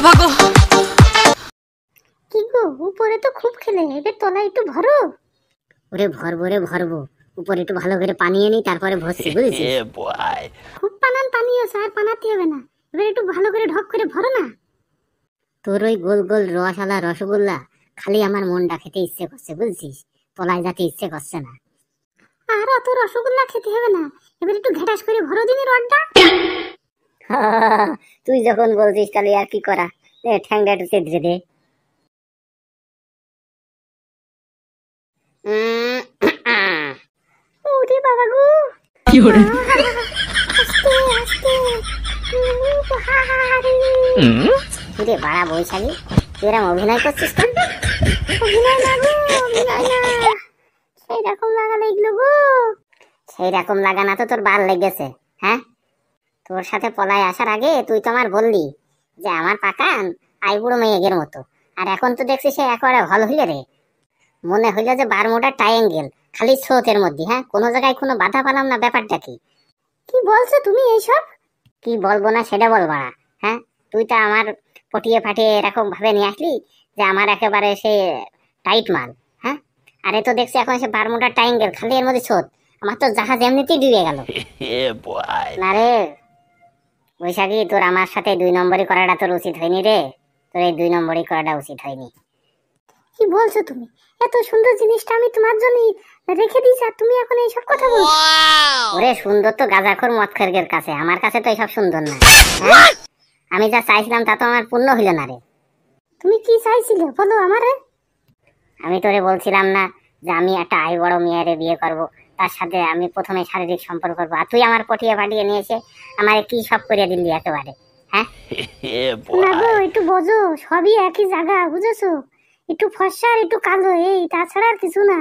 বাবা গো কি গো উপরে তো খুব খেলে, এবার তলায় একটু ভরো। ওরে ভরবো রে ভরবো, উপরে একটু ভালো করে পানিয়ে নি তারপরে ভরছি, বুঝেছিস? খুব পানান পানিও স্যার, পানাতে হবে না, এবার একটু ভালো করে ঢক করে ভরো না। তোর ওই গোল গোল রসালা রসগোল্লা খালি আমার মনটা খেতে ইচ্ছে করছে, বুঝছিস? তলায় যেতে ইচ্ছে করছে না। আর অত রসগোল্লা খেতে হবে না, এবার একটু ঘেটাস করে ভরো দিনের রডটা। তুই যখন বলছিস তাহলে আর কি করা, ঠ্যাংটা একটু চেদ্রে দে। ওরে বাবা গো, কি হরে আস্তে আস্তে রে বাড়া বৈশাখী, তুই এরকম অভিনয় করছিস কেন? অভিনয় না গো, অভিনয় না, সেই রকম লাগালে এগুলো গো। সেই রকম লাগানা তো তোর বার লেগেছে। হ্যাঁ, তোর সাথে পলায় আসার আগে তুই তো আমার বললি যে আমার পাকান আইবুড়ো মেয়েদের মতো, আর এখন তো দেখছি সে একেবারে ভালো হইলে রে। মনে হইলো যে বারমুডা ট্রায়াঙ্গেল, খালি স্রোতের মধ্যে। হ্যাঁ, কোনো জায়গায় কোনো বাধা পেলাম না। ব্যাপারটা কি? কি বলছো তুমি এইসব? কি বলবো না সেটা বল বাড়া। হ্যাঁ, তুই তো আমার পটিয়ে ফাটিয়ে এরকম ভাবে নিয়ে আসলি যে আমার একেবারে সে টাইট মাল। হ্যাঁ, আরে তো দেখছি এখন সে বারমুডা ট্রায়াঙ্গেল, খালি এর মধ্যে স্রোত। আমার তো জাহাজ এমনিতেই ডুবে গেল। না রে বৈশাখী, তোর আমার সাথে 2 নম্বরই করাটা তোর উচিত হয়নি রে। তোর এই 2 নম্বরই করাটা উচিত হয়নি। কি বলছো তুমি? এত সুন্দর জিনিসটা আমি তোমার জন্য রেখে দিয়েছি, আর তুমি এখন এইসব কথা বলছো? ওরে সুন্দর তো গাঁজাখোর মদখোরের কাছে, আমার কাছে তো এইসব সুন্দর না। হ্যাঁ, আমি যা চাইছিলাম তা তো আমার পূর্ণ হইল না রে। তুমি কি চাইছিলে বলো আমারে? আমি তোরে বলছিলাম না যে আমি একটা আই বড় মেয়েরে বিয়ে করব, তার সাথে আমি প্রথমে শারীরিক সম্পর্ক করবো, আর তুই আমার পটিয়ে পাঠিয়ে নিয়ে এসে আমার কি সব করে দিলি একেবারে। হ্যাঁ না গো, একটু বোঝো, সবই একই জায়গা, বুঝেছো? একটু ফর্সা আর একটু কালো, এই তাছাড়া আর কিছু না।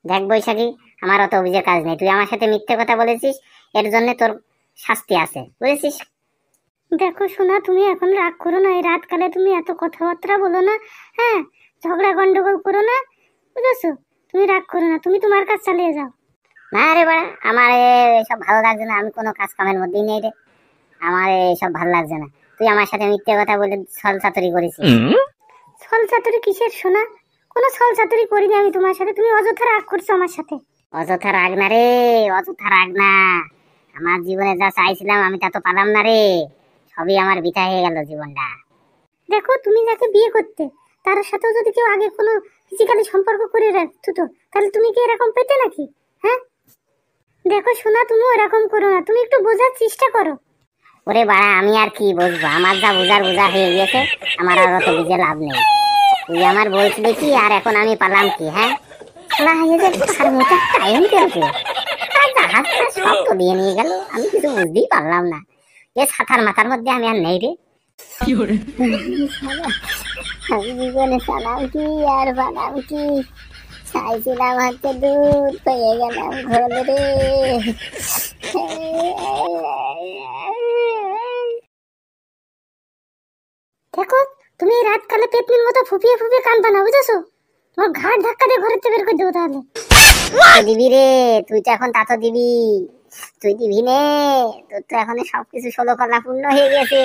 দেখ বৈশাখী, আমার অত অভিযোগ কাজ নেই। তুই আমার সাথে মিথ্যে কথা বলেছিস, এর জন্য তোর শাস্তি আছে, বুঝেছিস? দেখো শোনা, তুমি এখন রাগ করো না, এই রাতকালে তুমি এত কথাবার্তা বলো না। হ্যাঁ, ঝগড়া গন্ডগোল করো না, বুঝেছো? তুমি রাগ করো না, তুমি তোমার কাজ চালিয়ে যাও। না রে বাড়া, আমার এসব ভালো লাগছে না। আমি কোনো কাজ কামের মধ্যেই নেই রে, আমার এসব ভালো লাগছে না। তুই আমার সাথে মিথ্যে কথা বলে ছল চাতুরি করেছিস। ছল চাতুরি কিসের শোনা? কোনো ছল চাতুরি করিনি আমি তোমার সাথে, তুমি অযথা রাগ করছো আমার সাথে। অযথা রাগ না রে, অযথা রাগ না। আমার জীবনে যা চাইছিলাম আমি তা তো পালাম না রে, সবই আমার বৃথা হয়ে গেল জীবনটা। দেখো, তুমি যাকে বিয়ে করতে তার সাথেও যদি কেউ আগে কোনো ফিজিক্যালি সম্পর্ক করে রাখতো, তাহলে তুমি কি এরকম পেতে নাকি? হ্যাঁ, দেখো শোনা, তুমি এরকম করো না, তুমি একটু বোঝার চেষ্টা করো। ওরে বাড়া, আমি আর কি বুঝবো? আমার যা বোঝা হয়ে গিয়েছে, আমার আর অত বুঝে লাভ নেই। তুই আমার বলছিলি কি, আর এখন আমি পালাম কি? হ্যাঁ, সব তো দিয়ে নিয়ে গেল, আমি কিছু বুঝতেই পারলাম না। এ ছাতার মাথার মধ্যে আমি আর নেই রে। কি হরে আমি জীবনে সালাম কি আর বানাম কি, চাইছিলাম হচ্ছে দুধ, পেয়ে গেলাম ঘোল রে। দেখো, তুমি এই রাতকালে পেতনির মতো ফুপিয়ে ফুপিয়ে কাঁদবা না, বুঝেছো? তোমার ঘাট ধাক্কা দিয়ে ঘরের থেকে বের করে দেবো তাহলে। দিবি রে, তুই তো এখন তা তো দিবি। তুই দিবি নে, তোর তো এখন সবকিছু 16 কলা পূর্ণ হয়ে গেছে।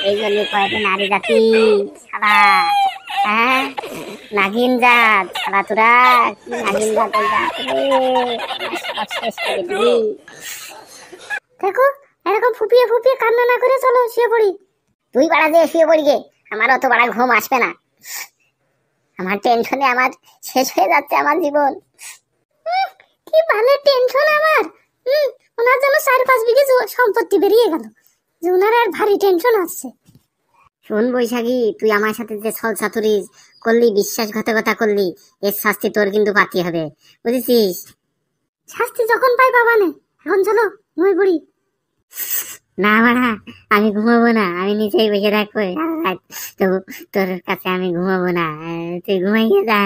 এই জন্য কয়েকটা নারী জাতি সারা, হ্যাঁ, নাগিন জাত সারা, তোরা কি নাগিন জাতের জাত রে, সব শেষ করে দিবি। দেখো, এরকম ফুপিয়ে ফুপিয়ে কান্না না করে চলো শুয়ে পড়ি। তুই বাড়া দিয়ে শুয়ে পড়ি গে, আমার অত বাড়া ঘুম আসবে না। আমার টেনশনে আমার শেষ হয়ে যাচ্ছে আমার জীবন। কি ভালো টেনশন আমার। ওনার জন্য 4-5 বিঘে সম্পত্তি বেরিয়ে গেল, যে ওনার আর ভারী টেনশন আসছে। শোন বৈশাখী, তুই আমার সাথে যে ছল চাতুরি করলি, বিশ্বাসঘাতকতা করলি, এর শাস্তি তোর কিন্তু পাতি হবে, বুঝেছিস? শাস্তি যখন পাই বাবা নে, এখন চলো ঘুমিয়ে পড়ি। না বাড়া, আমি ঘুমাবো না, আমি নিচেই বসে থাকবো। তোর কাছে আমি ঘুমাবো না, তুই ঘুমাইয়ে যা।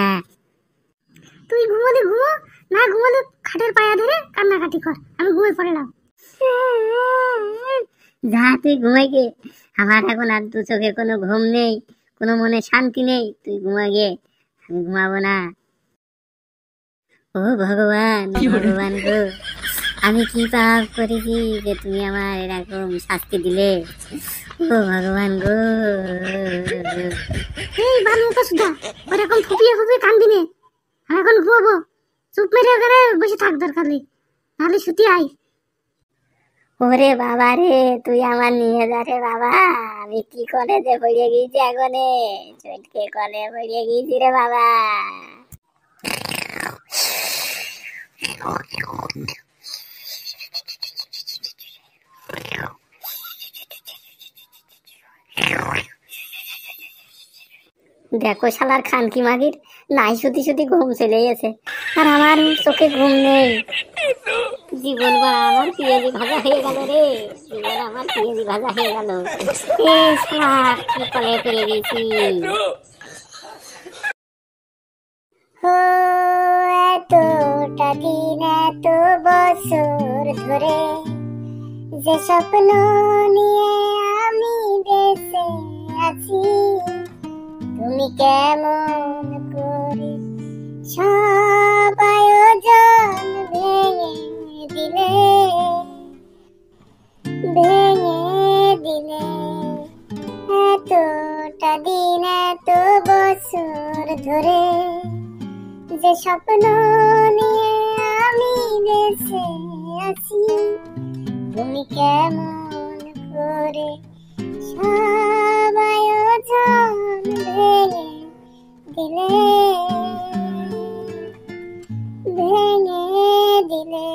তুই ঘুমোলে ঘুমো, না ঘুমোলে খাটের পায়া ধরে কান্নাকাটি কর, আমি ঘুমিয়ে পড়লাম। যা তুই ঘুমাই গে, আমার এখন আর 2 চোখে কোনো ঘুম নেই, কোনো মনে শান্তি নেই। তুই ঘুমা গে, আমি ঘুমাবো না। ও ভগবান, ভগবান গো, আমি কি পাপ করেছি যে তুমি আমার এরকম শাস্তি দিলে? ও ভগবান গো। এই বালমুখা সুধা, ওরকম ফুপিয়ে ফুপিয়ে কানবি নে। আমি এখন ঘুমাবো, চুপ মেরে ওখানে বসে থাক দরকার নেই, নাহলে ছুটি আই। ওরে বাবা রে, তুই আমার নিয়ে যা রে বাবা, আমি কি কলেজে পড়িয়ে গিয়েছি এখনে, চটকে কলে পড়িয়ে গিয়েছি রে বাবা। দেখো শালার খানকি মাগির নাই শুধু শুধু ঘুম চলে গেছে, আর আমার চোখে ঘুম নেই। জীবন বা আমার পিয়াজি ভাজা হয়ে গেল রে, জীবন আমার পিয়াজি ভাজা হয়ে গেল। এ শালা কি কলে পেয়ে গেছি। ও এতটা দিন এত বছর ধরে যে স্বপ্ন নিয়ে আমি বেঁচে আছি, তুমি কেমন করে সব আয়োজন ভেঙে দিলে, ভেঙে দিলে। এতটা দিন এত বছর ধরে যে স্বপ্ন নিয়ে আমি বেঁচে আছি, তুমি কেমন করে সব আয়োজন ভেঙে দিলে, ভেঙে দিলে।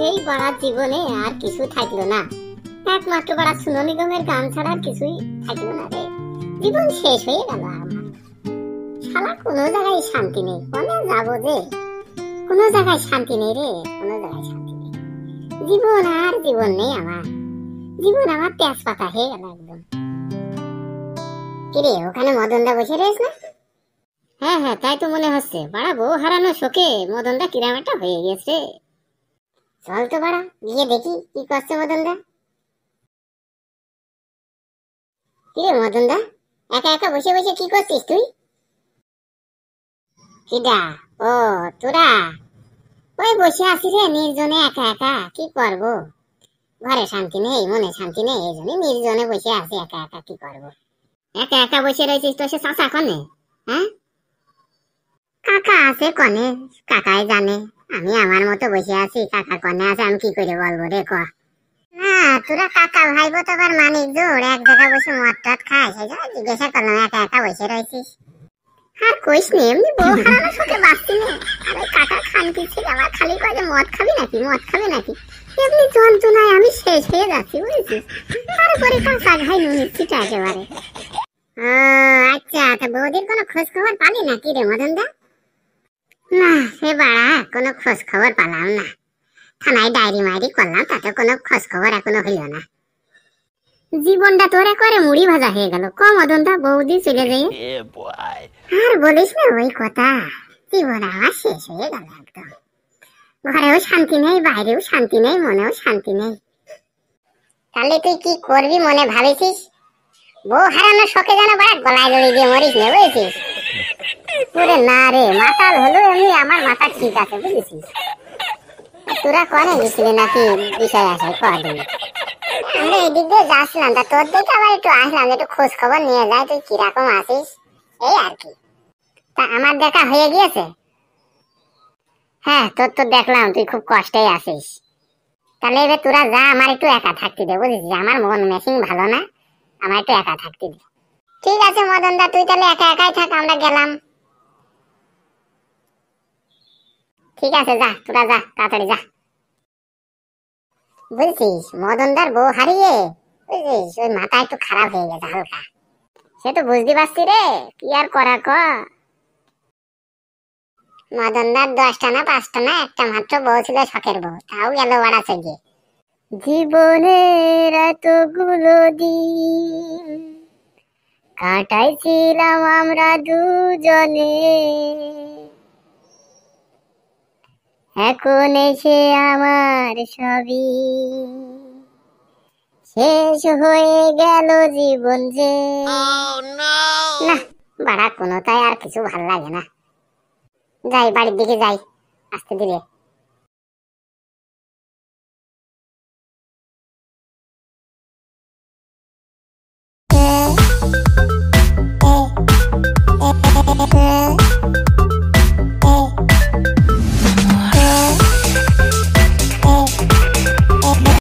এই বড় জীবনে আর কিছু থাকলো না, একমাত্র বড় সোনু নিগমের গান ছাড়া আর কিছুই থাকলো না রে। জীবন শেষ হয়ে গেল আমার। শালা কোনো জায়গায় শান্তি নেই, কোনে যাবো যে, কোনো জায়গায় শান্তি নেই রে, কোনো জায়গায় শান্তি নেই। জীবন আর জীবন নেই আমার, জীবন আমার তেজপাতা হয়ে গেল একদম। কিরে ওখানে মদনদা বসে রয়েছ না? হ্যাঁ হ্যাঁ, তাই তো মনে হচ্ছে। বাড়া বউ হারানো শোকে মদনদা কিরাম একটা হয়ে গেছে। চল তো বাড়া গিয়ে দেখি কি করছে মদনদা। কিরে মদনদা, একা একা বসে বসে কি করছিস তুই? কিডা? ও তোরা? ওই বসে আছি রে নির্জনে একা একা, কি করব? ঘরে শান্তি নেই, মনে শান্তি নেই, এই জন্য নির্জনে বসে আছি একা একা, কি করব? একা একা বসে রয়েছিস তো সে চাচা কনে? হ্যাঁ কাকা আছে কনে, কাকাই জানে। আমি আমার মতো বসে আছি, কাকা কনে আছে আমি কি করে বলবো রে ক? না তোরা কাকা ভাইবো তো আবার মানিক জোর, এক জায়গায় বসে মদ টদ খায়, সেই জন্য জিজ্ঞাসা করলাম একা একা বসে রয়েছিস। আর কইস নি, এমনি বউ হারানোর সাথে বাঁচছি না। আরে কাকা খানকি ছিল আমার, খালি কয় যে মদ খাবি নাকি, মদ খাবি নাকি, এমনি যন্ত্রণায় আমি শেষ হয়ে যাচ্ছি বুঝেছিস। তারপরে কাকা ঘাই নিচ্ছিটা একেবারে। আচ্ছা, তা বৌদির কোনো খোঁজ খবর পালি নাকি রে মদনদা? না সে বাড়া কোনো খোঁজ খবর পালাম না, থানায় ডায়েরি মায়েরি করলাম, তাতে কোনো খোঁজ খবর এখনো হইল না। জীবনটা তোর একবারে মুড়ি ভাজা হয়ে গেল ক মদনদা, বৌদি চলে যাই। আর বলিস না ওই কথা, জীবন আমার শেষ হয়ে গেল একদম। ঘরেও শান্তি নেই, বাইরেও শান্তি নেই, মনেও শান্তি নেই। তাহলে তুই কি করবি মনে ভাবেছিস? বউ হারানোর শখে যেন বাড়া গলায় দড়ি দিয়ে মরিস না বুঝেছিস? পুরে না রে, মাতাল হলো এমনি, আমার মাথা ঠিক আছে বুঝেছিস। তোরা কনে গেছিলি নাকি বিষয় আছে কদিন? আমরা এদিক দিয়ে যাচ্ছিলাম, তা তোর দিকে আবার একটু আসলাম, একটু খোঁজ খবর নিয়ে যায় তুই কিরকম আছিস, এই আর কি। তা আমার দেখা হয়ে গিয়েছে? হ্যাঁ তোর তো দেখলাম তুই খুব কষ্টেই আছিস। তাহলে এবার তোরা যা, আমার একটু একা থাকতে দে বুঝেছিস, আমার মন মেশিন ভালো না, আমার একটু একা থাকতে দে। ঠিক আছে মদনদা, তুই তাহলে একা একাই থাক, আমরা গেলাম। ঠিক আছে যা, তোরা যা, তাড়াতাড়ি যা। বুঝছিস মদনদার বউ হারিয়ে, বুঝছিস ওই মাথা একটু খারাপ হয়ে গেছে হালকা, সে তো বুঝতে পারছি রে, কি আর করা ক। মদনদার 10টা না 5টা না একটা মাত্র বউ ছিল, শখের বউ, তাও গেল বাড়াছে গিয়ে। জীবনের এতগুলো দিন কাটাইছিলাম আমরা দুজনে, এখন এসে আমার সবই শেষ হয়ে গেল জীবন যে। না বাড়া কোনোটাই আর কিছু ভাল লাগে না, যাই বাড়ির দিকে যাই আস্তে ধীরে।